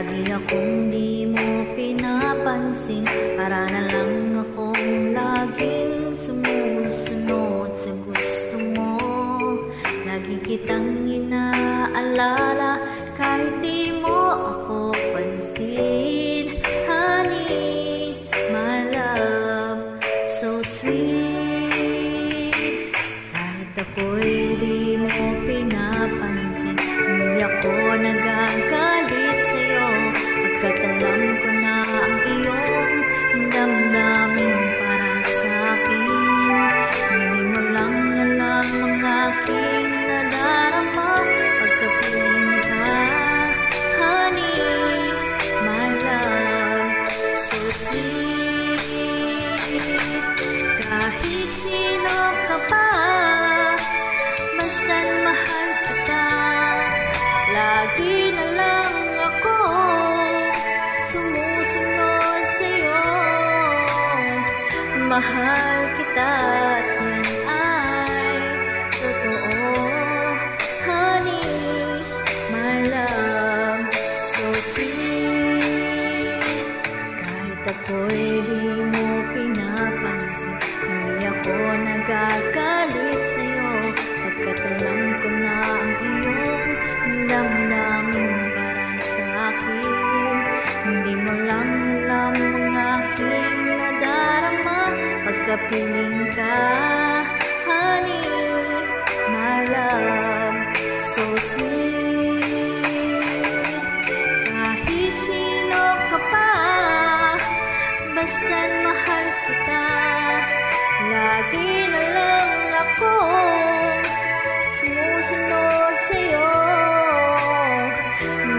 Lagi akong di mo pinapansin, para na lang akong laging sumusunod sa gusto mo. Lagi kitang inaalala kahit di mo ako pansin. Honey, my love, so sweet. Kahit ako'y di mo pinapansin, hindi ako nagagalit sa'yo, pagkat alam ko na ang iyong damdamin para sa'kin. Hindi mo lang alam ang aking nadarama pagkapiling ka. Honey, my love, so sweet. Kahit sino ka pa, basta't mahal kita. Lagi na lang ako sumusunod sa'yo. Mahal kita at yan ay totoo. Honey, my love, so sweet. Kahit ako'y di mo pinapansin, hindi ako nagagalit sa'yo, pagkat alam ko na ang iyong damdamin para sa'kin. Hindi mo lang alam ang aking nadarama pagkapiling ka. Honey, my love, so sweet. Kahit sino ka pa, basta't mahal kita. Lagi na lang ako sumusunod sa'yo.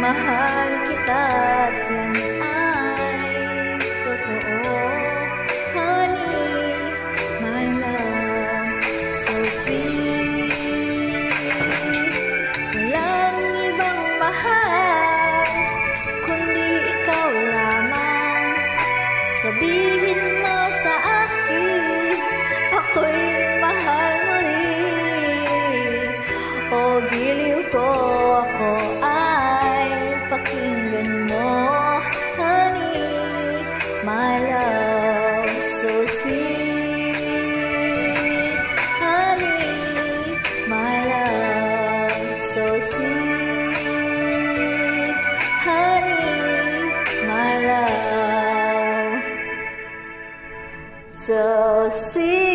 Mahal kita at yan ay totoo. Honey, my love, so sweet. Walang ibang mahal kundi ikaw lamang. Sabihin mo sa akin, ako'y mahal mo rin. O giliw ko, ako ay pakinggan mo. Honey, my love, so sweet. Honey, my love, so sweet. Honey, my love, so sweet.